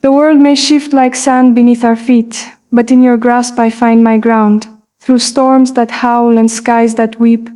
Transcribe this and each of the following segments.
The world may shift like sand beneath our feet, but in your grasp I find my ground. Through storms that howl and skies that weep,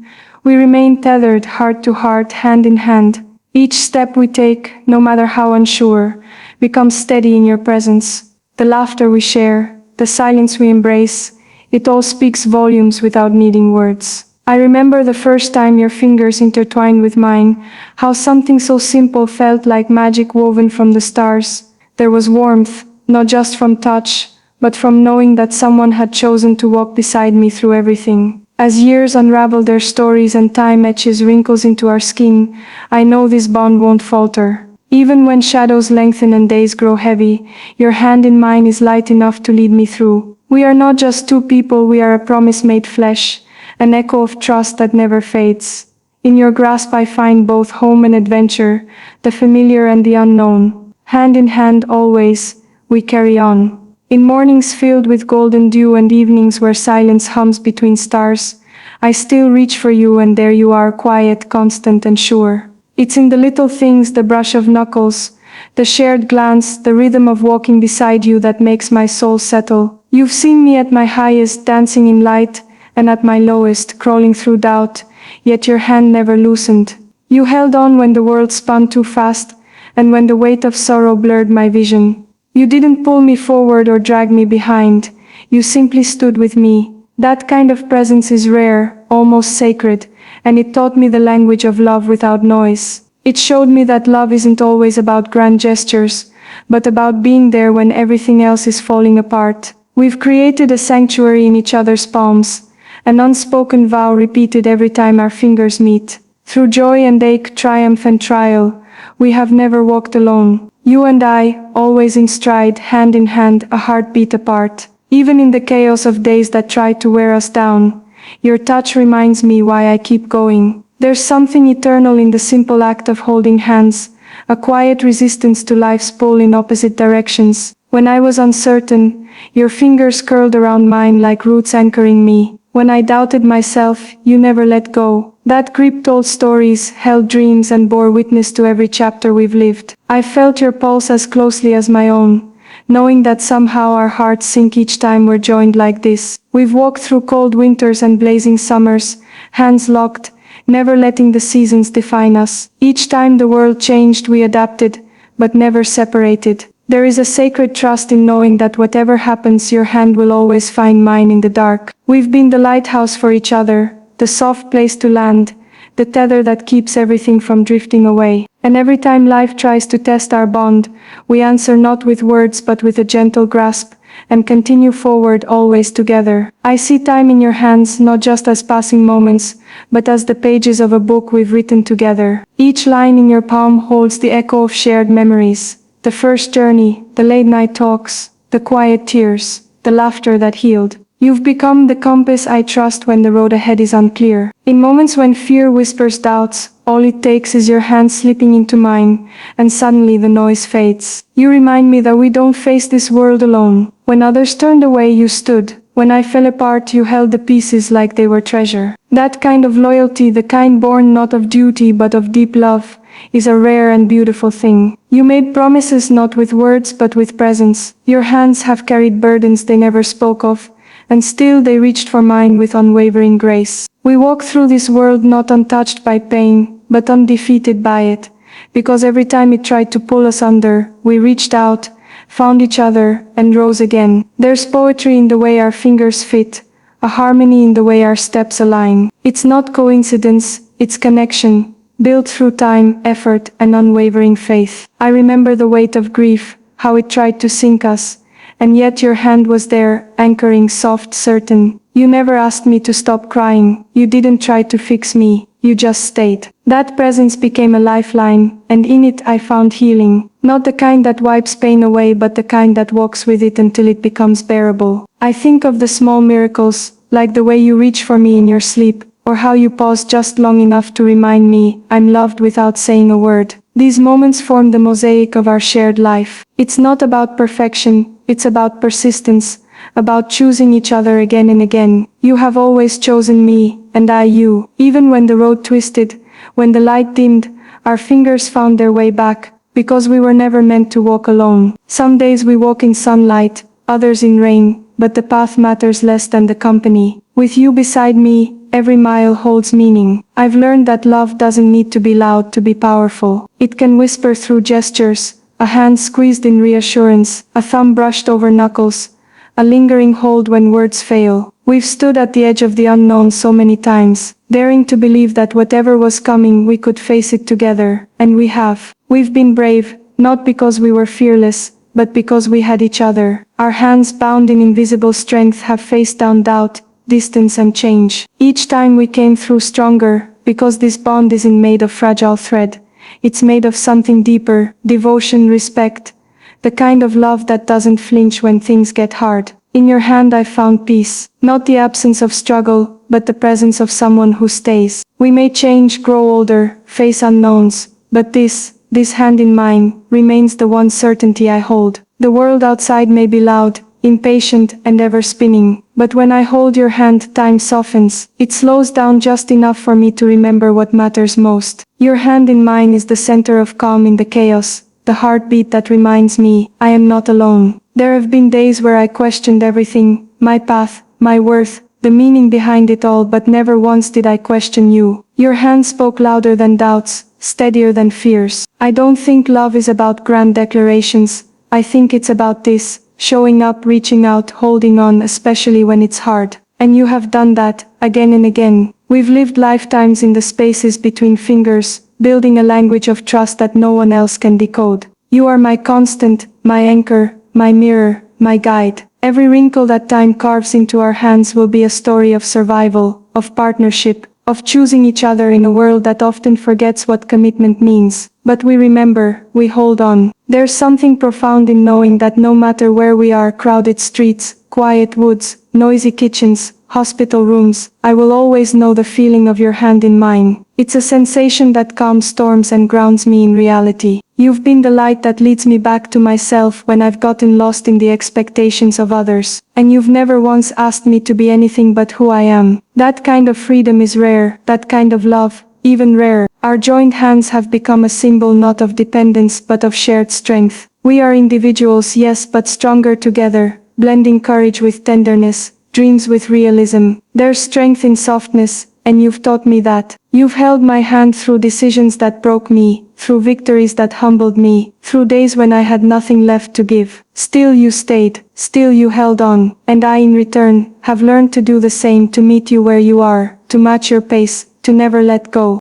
we remain tethered heart to heart, hand in hand. Each step we take, no matter how unsure, becomes steady in your presence. The laughter we share, the silence we embrace, it all speaks volumes without needing words. I remember the first time your fingers intertwined with mine, how something so simple felt like magic woven from the stars. There was warmth, not just from touch, but from knowing that someone had chosen to walk beside me through everything. As years unravel their stories and time etches wrinkles into our skin, I know this bond won't falter. Even when shadows lengthen and days grow heavy, your hand in mine is light enough to lead me through. We are not just two people, we are a promise made flesh, an echo of trust that never fades. In your grasp I find both home and adventure, the familiar and the unknown. Hand in hand always, we carry on. In mornings filled with golden dew and evenings where silence hums between stars, I still reach for you, and there you are, quiet, constant and sure. It's in the little things, the brush of knuckles, the shared glance, the rhythm of walking beside you that makes my soul settle. You've seen me at my highest, dancing in light, and at my lowest, crawling through doubt, yet your hand never loosened. You held on when the world spun too fast, and when the weight of sorrow blurred my vision. You didn't pull me forward or drag me behind, you simply stood with me. That kind of presence is rare, almost sacred, and it taught me the language of love without noise. It showed me that love isn't always about grand gestures, but about being there when everything else is falling apart. We've created a sanctuary in each other's palms, an unspoken vow repeated every time our fingers meet. Through joy and ache, triumph and trial, we have never walked alone. You and I, always in stride, hand in hand, a heartbeat apart. Even in the chaos of days that try to wear us down, your touch reminds me why I keep going. There's something eternal in the simple act of holding hands, a quiet resistance to life's pull in opposite directions. When I was uncertain, your fingers curled around mine like roots anchoring me. When I doubted myself, you never let go. That grip told stories, held dreams and bore witness to every chapter we've lived. I felt your pulse as closely as my own, knowing that somehow our hearts sync each time we're joined like this. We've walked through cold winters and blazing summers, hands locked, never letting the seasons define us. Each time the world changed we adapted, but never separated. There is a sacred trust in knowing that whatever happens your hand will always find mine in the dark. We've been the lighthouse for each other, the soft place to land, the tether that keeps everything from drifting away. And every time life tries to test our bond, we answer not with words but with a gentle grasp, and continue forward always together. I see time in your hands not just as passing moments, but as the pages of a book we've written together. Each line in your palm holds the echo of shared memories. The first journey, the late night talks, the quiet tears, the laughter that healed. You've become the compass I trust when the road ahead is unclear. In moments when fear whispers doubts, all it takes is your hand slipping into mine, and suddenly the noise fades. You remind me that we don't face this world alone. When others turned away, you stood. When I fell apart, you held the pieces like they were treasure. That kind of loyalty, the kind born not of duty but of deep love, is a rare and beautiful thing. You made promises not with words but with presence. Your hands have carried burdens they never spoke of, and still they reached for mine with unwavering grace. We walk through this world not untouched by pain, but undefeated by it, because every time it tried to pull us under, we reached out, found each other, and rose again. There's poetry in the way our fingers fit, a harmony in the way our steps align. It's not coincidence, it's connection, built through time, effort, and unwavering faith. I remember the weight of grief, how it tried to sink us, and yet your hand was there, anchoring, soft, certain. You never asked me to stop crying, you didn't try to fix me, you just stayed. That presence became a lifeline, and in it I found healing. Not the kind that wipes pain away but the kind that walks with it until it becomes bearable. I think of the small miracles, like the way you reach for me in your sleep, or how you pause just long enough to remind me I'm loved without saying a word. These moments form the mosaic of our shared life. It's not about perfection, it's about persistence, about choosing each other again and again. You have always chosen me, and I you. Even when the road twisted, when the light dimmed, our fingers found their way back, because we were never meant to walk alone. Some days we walk in sunlight, others in rain, but the path matters less than the company. With you beside me, every mile holds meaning. I've learned that love doesn't need to be loud to be powerful. It can whisper through gestures, a hand squeezed in reassurance, a thumb brushed over knuckles, a lingering hold when words fail. We've stood at the edge of the unknown so many times, daring to believe that whatever was coming we could face it together, and we have. We've been brave, not because we were fearless, but because we had each other. Our hands bound in invisible strength have faced down doubt, distance and change. Each time we came through stronger, because this bond isn't made of fragile thread. It's made of something deeper, devotion, respect. The kind of love that doesn't flinch when things get hard. In your hand I found peace, not the absence of struggle, but the presence of someone who stays. We may change, grow older, face unknowns, but this hand in mine, remains the one certainty I hold. The world outside may be loud, impatient and ever spinning, but when I hold your hand time softens. It slows down just enough for me to remember what matters most. Your hand in mine is the center of calm in the chaos, the heartbeat that reminds me, I am not alone. There have been days where I questioned everything, my path, my worth, the meaning behind it all, but never once did I question you. Your hand spoke louder than doubts, steadier than fears. I don't think love is about grand declarations, I think it's about this, showing up, reaching out, holding on, especially when it's hard. And you have done that, again and again. We've lived lifetimes in the spaces between fingers, building a language of trust that no one else can decode. You are my constant, my anchor, my mirror, my guide. Every wrinkle that time carves into our hands will be a story of survival, of partnership, of choosing each other in a world that often forgets what commitment means. But we remember, we hold on. There's something profound in knowing that no matter where we are, crowded streets, quiet woods, noisy kitchens, hospital rooms, I will always know the feeling of your hand in mine. It's a sensation that calms storms and grounds me in reality. You've been the light that leads me back to myself when I've gotten lost in the expectations of others. And you've never once asked me to be anything but who I am. That kind of freedom is rare, that kind of love, even rarer. Our joined hands have become a symbol not of dependence but of shared strength. We are individuals, yes, but stronger together, blending courage with tenderness, dreams with realism. There's strength in softness, and you've taught me that. You've held my hand through decisions that broke me, through victories that humbled me, through days when I had nothing left to give. Still you stayed, still you held on, and I in return, have learned to do the same, to meet you where you are, to match your pace, to never let go.